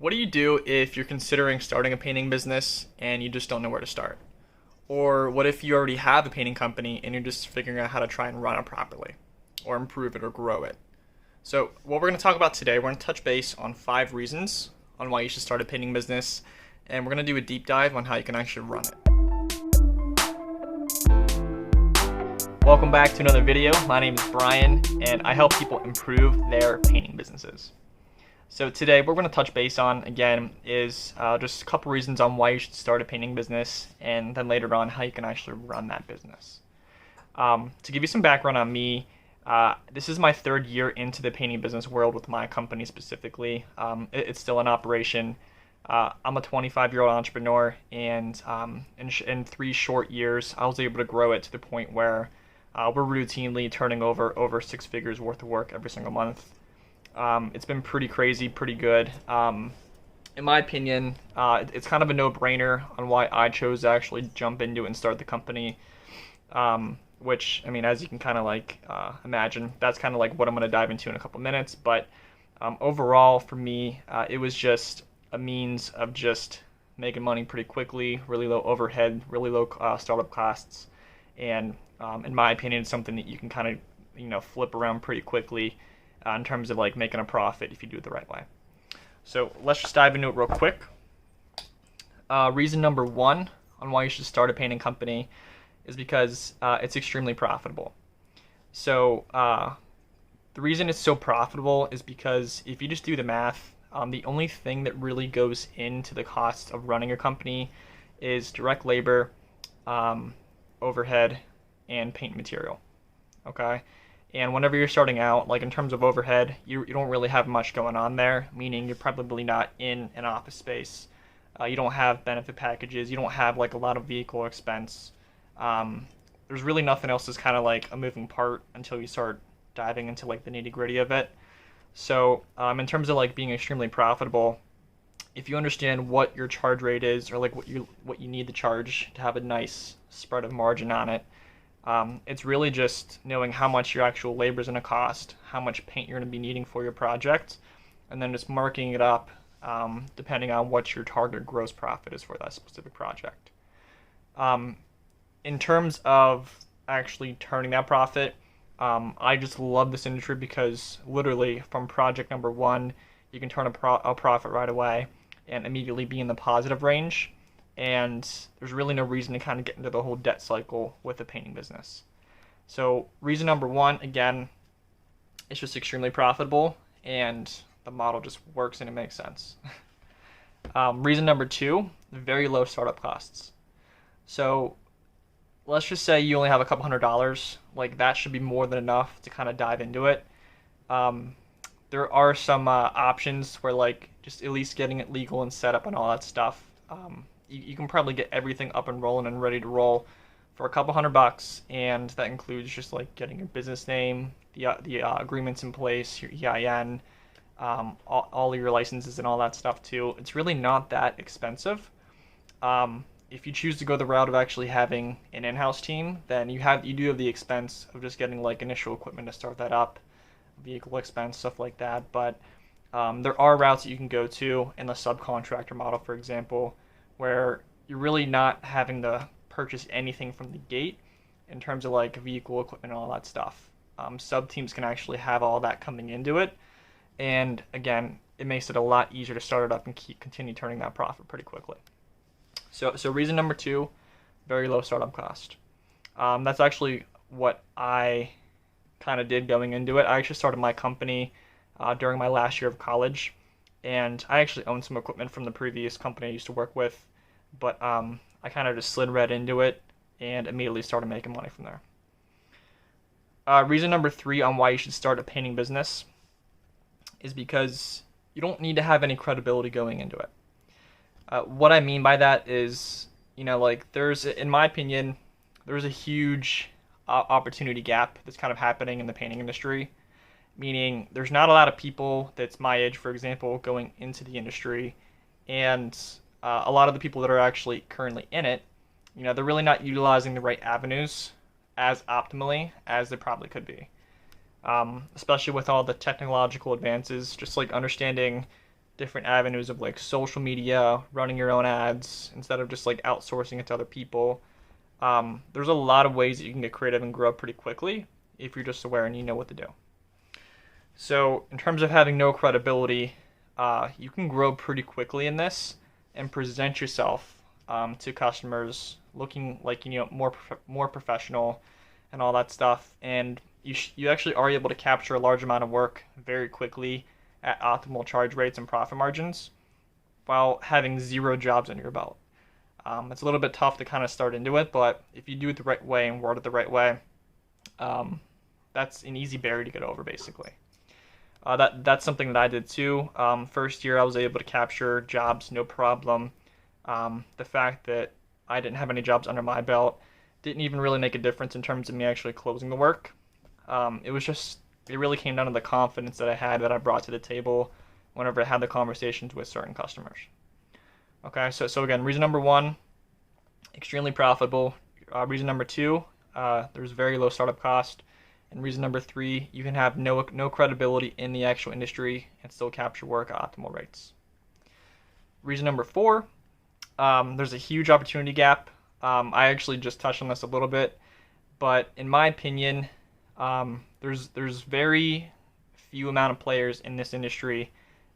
What do you do if you're considering starting a painting business and you just don't know where to start? Or what if you already have a painting company and you're just figuring out how to try and run it properly, or improve it, or grow it? So, what we're going to talk about today, we're going to touch base on 5 reasons on why you should start a painting business, and we're going to do a deep dive on how you can actually run it. Welcome back to another video. My name is Brian, and I help people improve their painting businesses. So today, what we're going to touch base on, again, is just a couple reasons on why you should start a painting business, and then later on, how you can actually run that business. To give you some background on me, this is my 3rd year into the painting business world with my company specifically. It's still in operation. I'm a 25-year-old entrepreneur, and in 3 short years, I was able to grow it to the point where we're routinely turning over 6 figures worth of work every single month. It's been pretty crazy, pretty good. In my opinion, it's kind of a no-brainer on why I chose to actually jump into it and start the company. Which, I mean, as you can kind of imagine, that's kind of like what I'm going to dive into in a couple minutes. But overall, for me, it was just a means of just making money pretty quickly, really low overhead, really low startup costs, and in my opinion, it's something that you can kind of flip around pretty quickly. In terms of making a profit if you do it the right way. So let's just dive into it real quick. Reason number 1 on why you should start a painting company is because it's extremely profitable. So the reason it's so profitable is because if you just do the math, the only thing that really goes into the cost of running a company is direct labor, overhead, and paint material. Okay? And whenever you're starting out, in terms of overhead, you don't really have much going on there, meaning you're probably not in an office space. You don't have benefit packages. You don't have a lot of vehicle expense. There's really nothing else that's kind of a moving part until you start diving into the nitty gritty of it. So in terms of being extremely profitable, if you understand what your charge rate is, or what you need to charge to have a nice spread of margin on it, it's really just knowing how much your actual labor is going to cost, how much paint you're going to be needing for your project, and then just marking it up depending on what your target gross profit is for that specific project. In terms of actually turning that profit, I just love this industry because literally from project number 1, you can turn a profit right away and immediately be in the positive range. And there's really no reason to kind of get into the whole debt cycle with a painting business. So reason number 1, again, it's just extremely profitable, and the model just works and it makes sense. Reason number 2, very low startup costs. So let's just say you only have a couple $100. That should be more than enough to kind of dive into it. There are some options where just at least getting it legal and set up and all that stuff. You can probably get everything up and rolling and ready to roll for a couple $100, and that includes just getting your business name, the agreements in place, your EIN, all your licenses and all that stuff too. It's really not that expensive. If you choose to go the route of actually having an in-house team, then you do have the expense of just getting initial equipment to start that up, vehicle expense, stuff like that. But there are routes that you can go to in the subcontractor model, for example, where you're really not having to purchase anything from the gate in terms of vehicle equipment and all that stuff. Sub teams can actually have all that coming into it, and again, it makes it a lot easier to start it up and continue turning that profit pretty quickly. So reason number 2, very low startup cost. That's actually what I kind of did going into it. I actually started my company during my last year of college. And I actually owned some equipment from the previous company I used to work with, but I kind of just slid right into it and immediately started making money from there. Reason number 3 on why you should start a painting business is because you don't need to have any credibility going into it. What I mean by that is, there's, in my opinion, there's a huge opportunity gap that's kind of happening in the painting industry. Meaning there's not a lot of people that's my age, for example, going into the industry, and a lot of the people that are actually currently in it, they're really not utilizing the right avenues as optimally as they probably could be. Especially with all the technological advances, just understanding different avenues of like social media, running your own ads instead of just like outsourcing it to other people. There's a lot of ways that you can get creative and grow pretty quickly if you're just aware and you know what to do. So in terms of having no credibility, you can grow pretty quickly in this and present yourself to customers looking like more professional and all that stuff, and you actually are able to capture a large amount of work very quickly at optimal charge rates and profit margins while having 0 jobs under your belt. It's a little bit tough to kind of start into it, but if you do it the right way and word it the right way, that's an easy barrier to get over, basically. That's something that I did too. First year I was able to capture jobs no problem. The fact that I didn't have any jobs under my belt didn't even really make a difference in terms of me actually closing the work. It really came down to the confidence that I had that I brought to the table whenever I had the conversations with certain customers. Okay, so again, reason number 1, extremely profitable. Reason number 2, there's very low startup cost. And reason number 3, you can have no credibility in the actual industry and still capture work at optimal rates. Reason number 4, there's a huge opportunity gap. I actually just touched on this a little bit, but in my opinion, there's very few amount of players in this industry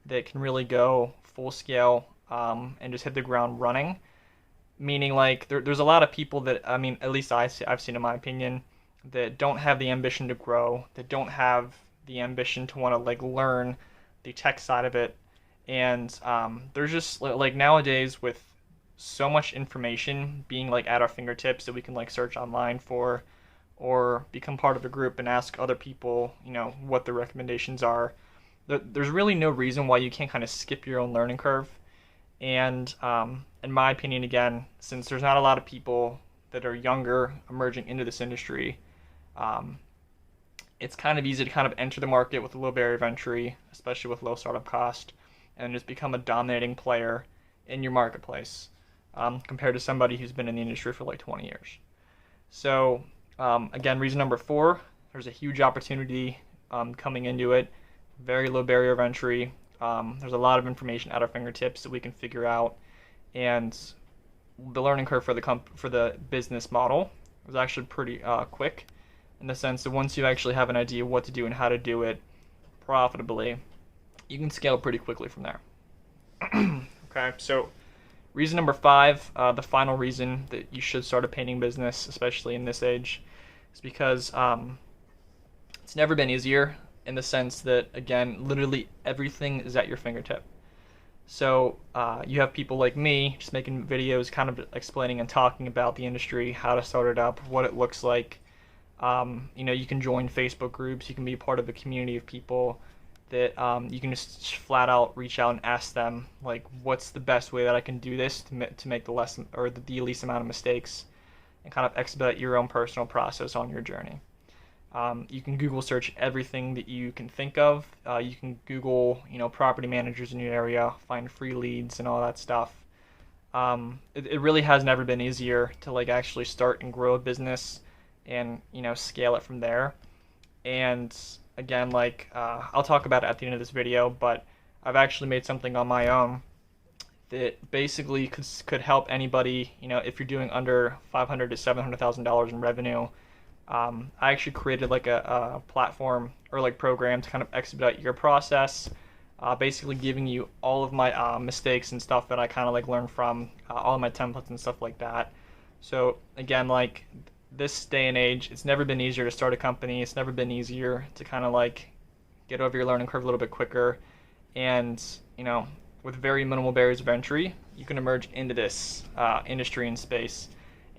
that can really go full scale and just hit the ground running. Meaning, like, there's a lot of people that, I mean, at least I've seen in my opinion, that don't have the ambition to grow, that don't have the ambition to want to like learn the tech side of it, and there's just like nowadays with so much information being like at our fingertips that we can like search online for, or become part of a group and ask other people, what their recommendations are. There's really no reason why you can't kind of skip your own learning curve. And in my opinion, again, since there's not a lot of people that are younger emerging into this industry, it's kind of easy to kind of enter the market with a low barrier of entry, especially with low startup cost, and just become a dominating player in your marketplace compared to somebody who's been in the industry for like 20 years. So again, reason number 4, there's a huge opportunity coming into it, very low barrier of entry. There's a lot of information at our fingertips that we can figure out, and the learning curve for the business model was actually pretty quick, in the sense that once you actually have an idea what to do and how to do it profitably, you can scale pretty quickly from there. Okay, so reason number 5, the final reason that you should start a painting business, especially in this age, is because it's never been easier, in the sense that, again, literally everything is at your fingertip. So you have people like me just making videos kind of explaining and talking about the industry, how to start it up, what it looks like. You can join Facebook groups, you can be a part of a community of people that you can just flat out reach out and ask them, like, what's the best way that I can do this to make the least amount of mistakes, and kind of expedite your own personal process on your journey. You can Google search everything that you can think of. You can Google, property managers in your area, find free leads and all that stuff. It really has never been easier to like actually start and grow a business and, scale it from there. And again, like, I'll talk about it at the end of this video, but I've actually made something on my own that basically could help anybody, if you're doing under $500,000 to $700,000 in revenue. I actually created like a platform or like program to kind of expedite your process, basically giving you all of my mistakes and stuff that I kind of like learned from, all of my templates and stuff like that. So again, like, this day and age, it's never been easier to start a company. It's never been easier to kind of like get over your learning curve a little bit quicker. And, with very minimal barriers of entry, you can emerge into this industry and space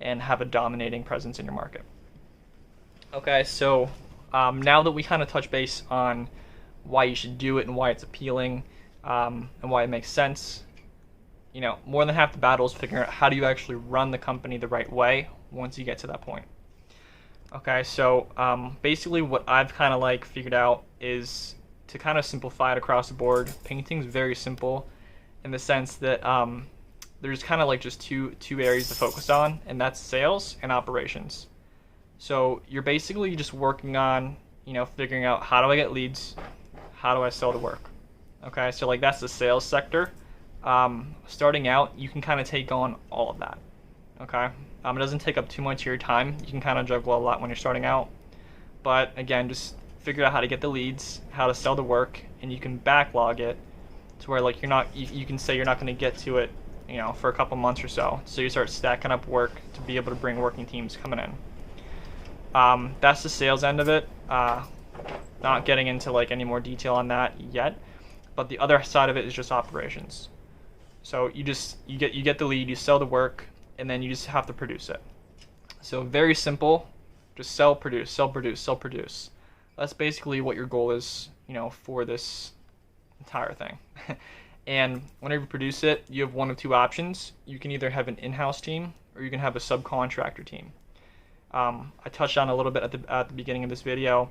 and have a dominating presence in your market. Okay, so now that we kind of touch base on why you should do it and why it's appealing and why it makes sense, more than half the battle is figuring out how do you actually run the company the right way once you get to that point. Okay, so basically what I've kind of like figured out is to kind of simplify it across the board. Painting's very simple in the sense that there's kind of like just two areas to focus on, and that's sales and operations. So you're basically just working on, figuring out how do I get leads, how do I sell the work. Okay, so like that's the sales sector. Starting out, you can kind of take on all of that. Okay, it doesn't take up too much of your time. You can kind of juggle a lot when you're starting out. But again, just figure out how to get the leads, how to sell the work, and you can backlog it to where like you can say you're not going to get to it, for a couple months or so. So you start stacking up work to be able to bring working teams coming in. That's the sales end of it. Not getting into like any more detail on that yet, but the other side of it is just operations. So you get the lead, you sell the work, and then you just have to produce it. So very simple, just sell, produce, sell, produce, sell, produce. That's basically what your goal is, for this entire thing. And whenever you produce it, you have one of two options. You can either have an in-house team or you can have a subcontractor team. I touched on a little bit at the beginning of this video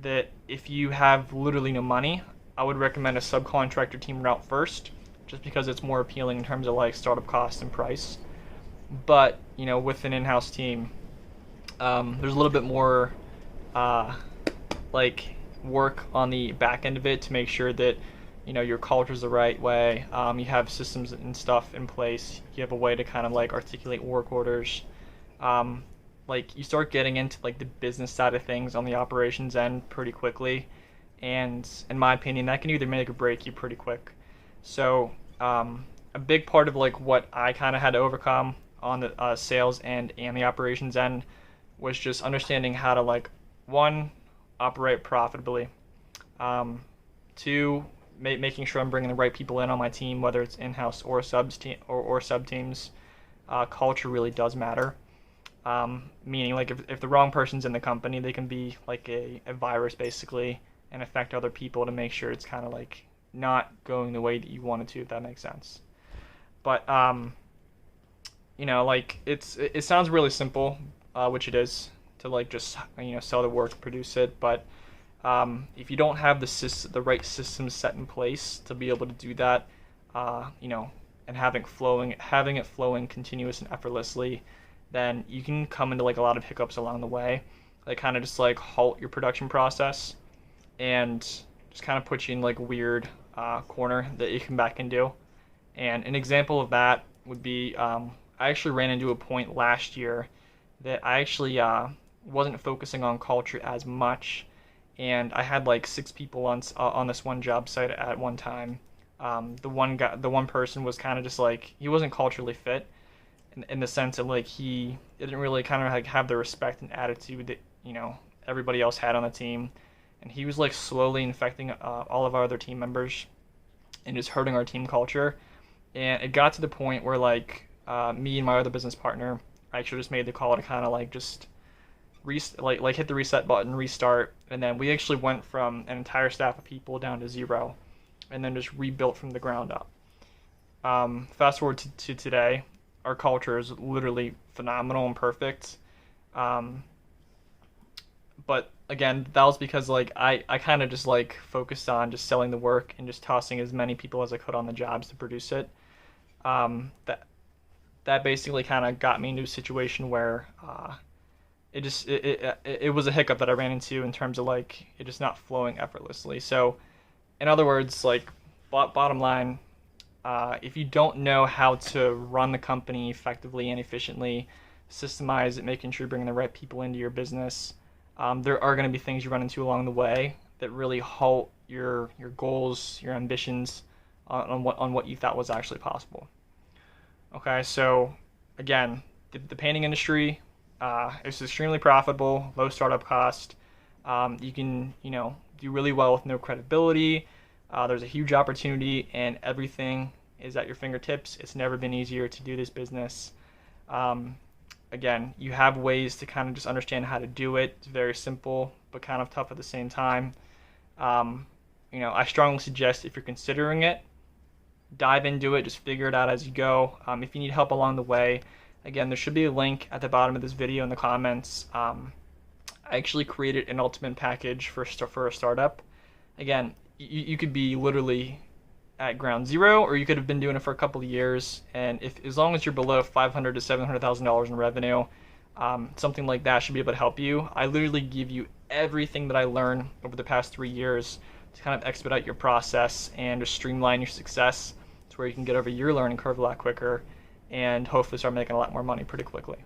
that if you have literally no money, I would recommend a subcontractor team route first, just because it's more appealing in terms of like startup cost and price. But with an in-house team, there's a little bit more like work on the back end of it to make sure that your culture's the right way. You have systems and stuff in place. You have a way to kind of like articulate work orders. Like you start getting into like the business side of things on the operations end pretty quickly, and in my opinion, that can either make or break you pretty quick. So a big part of like what I kind of had to overcome on the sales end and the operations end was just understanding how to like, one, operate profitably, two, making sure I'm bringing the right people in on my team, whether it's in-house or sub teams. Culture really does matter. Meaning like if the wrong person's in the company, they can be like a virus basically and affect other people to make sure it's kind of like not going the way that you want it to, if that makes sense. But like it sounds really simple, which it is, to like just sell the work, produce it. But if you don't have the right systems set in place to be able to do that, and having it flowing continuous and effortlessly, then you can come into like a lot of hiccups along the way that kind of just like halt your production process and just kind of put you in like a weird corner that you can back into. And an example of that would be I actually ran into a point last year that I actually wasn't focusing on culture as much, and I had like 6 people on this one job site at one time. The one person was kind of just like, he wasn't culturally fit in the sense of like he didn't really kind of like have the respect and attitude that everybody else had on the team, and he was like slowly infecting all of our other team members and just hurting our team culture. And it got to the point where like me and my other business partner actually just made the call to kind of like just hit the reset button, restart, and then we actually went from an entire staff of people down to 0, and then just rebuilt from the ground up. Fast forward to today, our culture is literally phenomenal and perfect. But again, that was because like I kind of just like focused on just selling the work and just tossing as many people as I could on the jobs to produce it. That basically kind of got me into a situation where it was a hiccup that I ran into in terms of like it just not flowing effortlessly. So in other words, like bottom line, if you don't know how to run the company effectively and efficiently, systemize it, making sure you're bringing the right people into your business, there are going to be things you run into along the way that really halt your goals, your ambitions on what you thought was actually possible. Okay, so again, the painting industry is extremely profitable, low startup cost. You can do really well with no credibility. There's a huge opportunity, and everything is at your fingertips. It's never been easier to do this business. Again, you have ways to kind of just understand how to do it. It's very simple, but kind of tough at the same time. I strongly suggest if you're considering it, dive into it, just figure it out as you go. If you need help along the way, again, there should be a link at the bottom of this video in the comments. I actually created an ultimate package for a startup. Again, you could be literally at ground zero, or you could have been doing it for a couple of years, and as long as you're below $500,000 to $700,000 in revenue, something like that should be able to help you. I literally give you everything that I learned over the past 3 years to kind of expedite your process and just streamline your success to where you can get over your learning curve a lot quicker and hopefully start making a lot more money pretty quickly.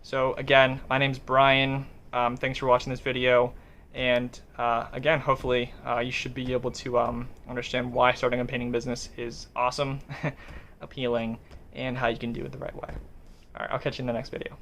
So again, my name's Brian. Thanks for watching this video. And again, hopefully you should be able to understand why starting a painting business is awesome, appealing, and how you can do it the right way. All right, I'll catch you in the next video.